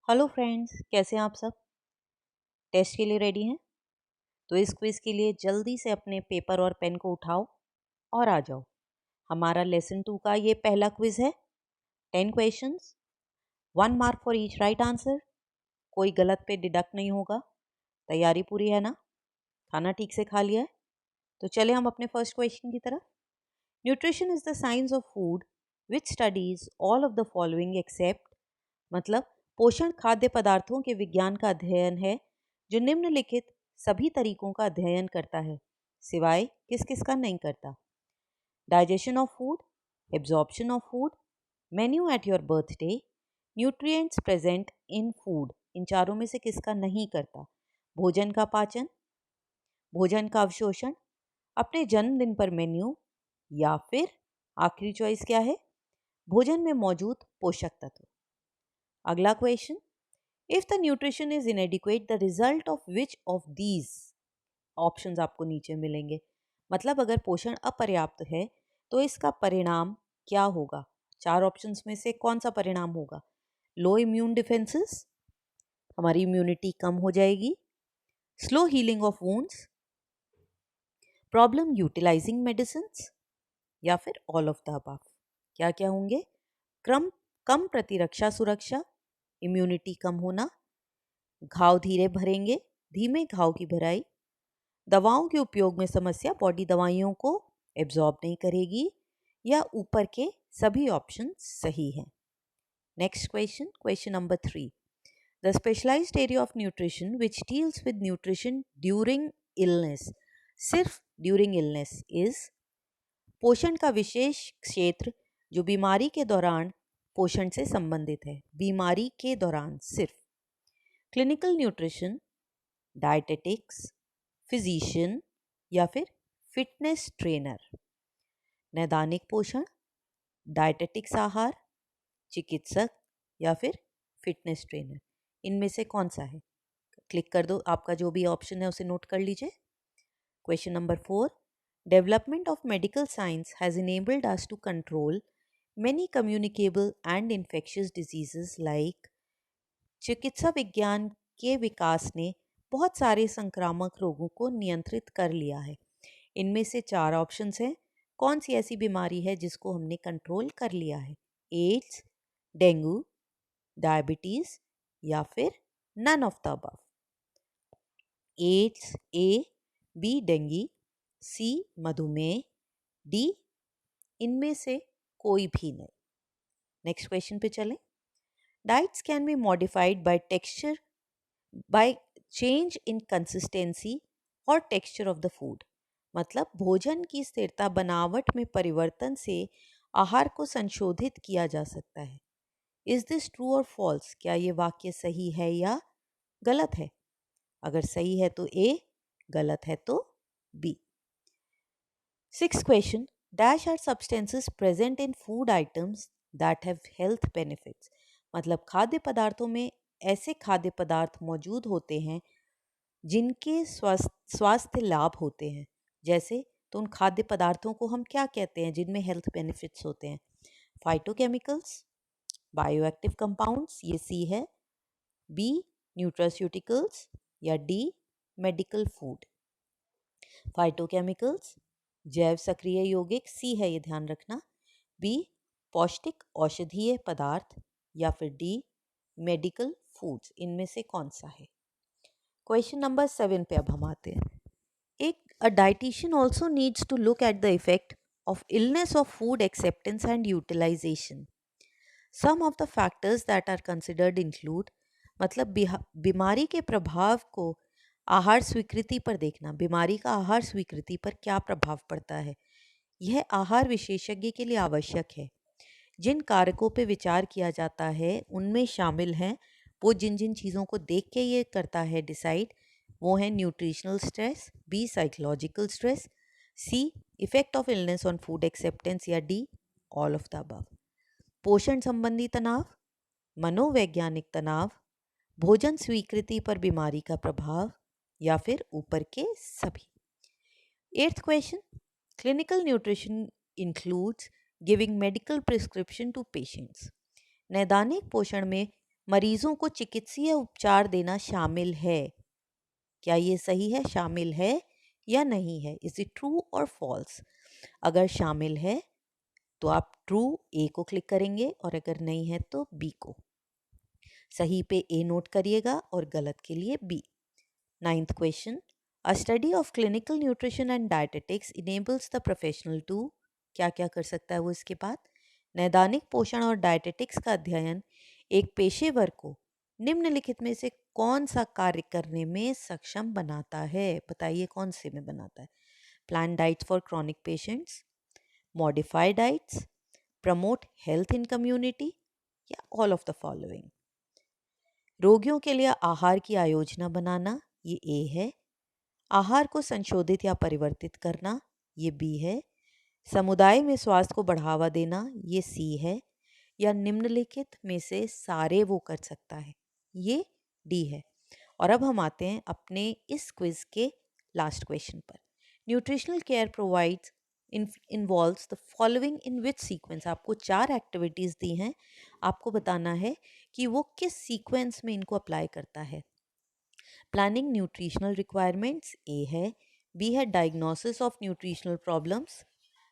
Hello friends, कैसे हैं आप सब? टेस्ट के लिए रेडी हैं? तो इस क्विज के लिए जल्दी से अपने पेपर और पेन को उठाओ और आ जाओ। हमारा लेसन 2 का ये पहला क्विज है। 10 questions, 1 mark for each right answer. कोई गलत पे डिडक्ट नहीं होगा। तैयारी पूरी है ना? खाना ठीक से खा लिया है? तो चले हम अपने फर्स्ट क्वेश्चन की तरफ। Nutrition is the science of food which studies all of the following except, मतलब पोषण खाद्य पदार्थों के विज्ञान का अध्ययन है जो निम्नलिखित सभी तरीकों का अध्ययन करता है, सिवाय किस किस का नहीं करता। Digestion of food, absorption of food, menu at your birthday, nutrients present in food, इन चारों में से किसका नहीं करता। भोजन का पाचन, भोजन का अवशोषण, अपने जन्मदिन पर मेन्यू, या फिर आखिरी चॉइस क्या है, भोजन में मौजूद पोषक तत्व। अगला question, if the nutrition is इनएडिक्वेट the result of which of these, options आपको नीचे मिलेंगे। मतलब अगर पोषण अपर्याप्त है तो इसका परिणाम क्या होगा। चार ऑप्शंस में से कौन सा परिणाम होगा? लो इम्यून डिफेंसेस, हमारी इम्यूनिटी कम हो जाएगी, slow healing of wounds, problem utilizing medicine, या फिर ऑल ऑफ द अबव। क्या क्या होंगे? क्रम कम प्रतिरक्षा सुरक्षा, इम्यूनिटी कम होना, घाव धीरे भरेंगे, धीमे घाव की भराई, दवाओं के उपयोग में समस्या, बॉडी दवाइयों को एब्जॉर्ब नहीं करेगी, या ऊपर के सभी ऑप्शन सही हैं। Next question, question number 3, the specialized area of nutrition which deals with nutrition during illness, सिर्फ ड्यूरिंग इलनेस इज, पोषण का विशेष क्षेत्र जो बीमारी के दौरान पोषण से संबंधित है, बीमारी के दौरान सिर्फ। क्लिनिकल न्यूट्रिशन, डाइटेटिक्स, फिजिशियन, या फिर फिटनेस ट्रेनर। नैदानिक पोषण, डाइटेटिक्स आहार, चिकित्सक, या फिर फिटनेस ट्रेनर। इनमें से कौन सा है? क्लिक कर दो, आपका जो भी ऑप्शन है उसे नोट कर लीजिए। Question number 4, development of medical science has enabled us to control many communicable and infectious diseases like, चिकित्सा विज्ञान के विकास ने बहुत सारे संक्रामक रोगों को नियंत्रित कर लिया है। इनमें से चार ऑप्शंस हैं। कौन सी ऐसी बीमारी है जिसको हमने कंट्रोल कर लिया है? एड्स, डेंगू, डायबिटीज, या फिर none of the above. AIDS a, b dengue, c मधुमेह, डी इनमें से कोई भी नहीं। नेक्स्ट क्वेश्चन पे चलें। Diets can be modified by texture, by change in consistency और टेक्सचर ऑफ द फूड, मतलब भोजन की स्थिरता बनावट में परिवर्तन से आहार को संशोधित किया जा सकता है। इज दिस ट्रू और फॉल्स? क्या ये वाक्य सही है या गलत है? अगर सही है तो ए, गलत है तो B. Six question, dash are substances present in food items that have health benefits, मतलब खाद्य पदार्थों में ऐसे खाद्य पदार्थ मौजूद होते हैं जिनके स्वास्थ्य लाभ होते हैं। जैसे, तो उन खाद्य पदार्थों को हम क्या कहते हैं जिनमें हेल्थ बेनिफिट्स होते हैं? फाइटोकेमिकल्स, बायोएक्टिव कंपाउंड्स, ये सी है, बी न्यूट्रास्यूटिकल्स, या डी मेडिकल फूड। फाइटोकेमिकल्स, जैव सक्रिय यौगिक, सी है, ये ध्यान रखना, बी पौष्टिक औषधीय पदार्थ, या फिर डी मेडिकल फूड्स। इनमें से कौन सा है? क्वेश्चन नंबर 7 पे अब हम आते हैं। एक a dietitian also needs to look at the effect of illness of food acceptance and utilization. Some of the factors that are considered include, मतलब बीमारी के प्रभाव को आहार स्वीकृति पर देखना, बीमारी का आहार स्वीकृति पर क्या प्रभाव पड़ता है, यह आहार विशेषज्ञ के लिए आवश्यक है। जिन कारकों पे विचार किया जाता है उनमें शामिल हैं, वो जिन जिन चीज़ों को देख के ये करता है डिसाइड, वो है nutritional stress, b psychological stress, c effect of illness on food acceptance, या d all of the above. पोषण संबंधी तनाव, मनोवैज्ञानिक तनाव, भोजन स्वीकृति पर बीमारी का प्रभाव, या फिर ऊपर के सभी। 8th question, clinical nutrition includes giving medical prescription to patients. नैदानिक पोषण में मरीजों को चिकित्सीय उपचार देना शामिल है। क्या ये सही है, शामिल है या नहीं है? इज इट ट्रू और फॉल्स? अगर शामिल है तो आप ट्रू ए को क्लिक करेंगे और अगर नहीं है तो बी को। सही पे ए नोट करिएगा और गलत के लिए B. 9th question, a study of clinical nutrition and dietetics enables the professional to, क्या क्या कर सकता है वो इसके बाद? नैदानिक पोषण और डायटेटिक्स का अध्ययन एक पेशेवर को निम्नलिखित में से कौन सा कार्य करने में सक्षम बनाता है? बताइए कौन से में बनाता है? Plan diets for chronic patients, modify diets, promote health in community, या ऑल ऑफ द फॉलोइंग? रोगियों के लिए आहार की आयोजना बनाना, ये ए है। आहार को संशोधित या परिवर्तित करना, ये बी है। समुदाय में स्वास्थ्य को बढ़ावा देना, ये सी है। या निम्नलिखित में से सारे वो कर सकता है, ये डी है। और अब हम आते हैं अपने इस क्विज के लास्ट क्वेश्चन पर। Nutritional care provides involves the following in which sequence? आपको 4 एक्टिविटीज़ दी हैं, आपको बताना है कि वो किस सीक्वेंस में इनको अप्लाई करता है। प्लानिंग न्यूट्रिशनल रिक्वायरमेंट्स, ए है। बी है डायग्नोसिस ऑफ न्यूट्रिशनल प्रॉब्लम्स,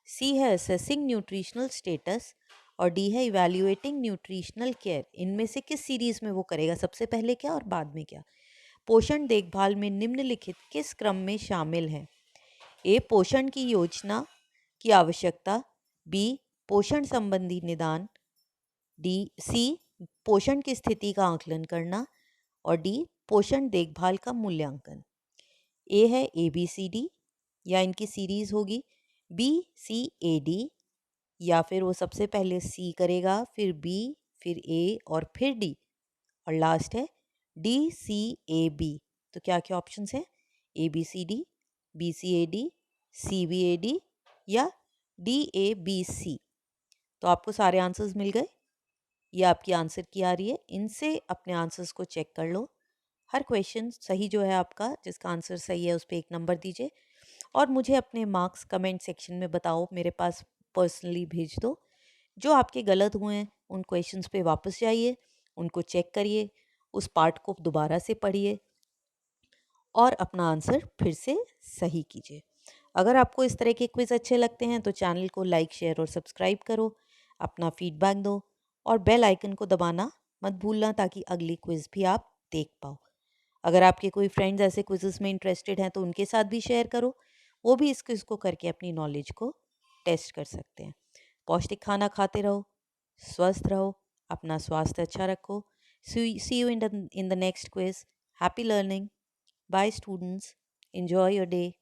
सी है असेसिंग न्यूट्रिशनल स्टेटस, और डी है इवैल्यूएटिंग न्यूट्रिशनल केयर। इनमें से किस सीरीज में वो करेगा, सबसे पहले क्या और बाद में क्या? पोषण देखभाल में निम्नलिखित किस क्रम में शामिल है? ए पोषण की योजना की आवश्यकता, बी पोषण संबंधी निदान, डी सी पोषण की स्थिति का आकलन करना, और डी पोषण देखभाल का मूल्यांकन। ए है ए बी सी डी, या इनकी सीरीज होगी बी सी ए डी, या फिर वो सबसे पहले सी करेगा, फिर बी, फिर ए और फिर डी, और लास्ट है डी सी ए बी। तो क्या क्या ऑप्शंस हैं? A B C D, B C A D, C B A D, या डी ए बी सी। तो आपको सारे आंसर्स मिल गए। ये आपकी आंसर की आ रही है, इनसे अपने आंसर्स को चेक कर लो। हर क्वेश्चन सही जो है आपका, जिसका आंसर सही है उस पर 1 नंबर दीजिए और मुझे अपने मार्क्स कमेंट सेक्शन में बताओ, मेरे पास पर्सनली भेज दो। जो आपके गलत हुए हैं उन क्वेश्चंस पे वापस जाइए, उनको चेक करिए, उस पार्ट को दोबारा से पढ़िए और अपना आंसर फिर से सही कीजिए। अगर आपको इस तरह के क्विज अच्छे लगते हैं तो चैनल को लाइक, शेयर और सब्सक्राइब करो, अपना फीडबैक दो और बेल आइकन को दबाना मत भूलना ताकि अगली क्विज भी आप देख पाओ। अगर आपके कोई फ्रेंड्स ऐसे क्विज़ेस में इंटरेस्टेड हैं तो उनके साथ भी शेयर करो, वो भी इस क्विज को करके अपनी नॉलेज को टेस्ट कर सकते हैं। पौष्टिक खाना खाते रहो, स्वस्थ रहो, अपना स्वास्थ्य अच्छा रखो। See you in the next quiz. Happy learning. Bye students, enjoy your day.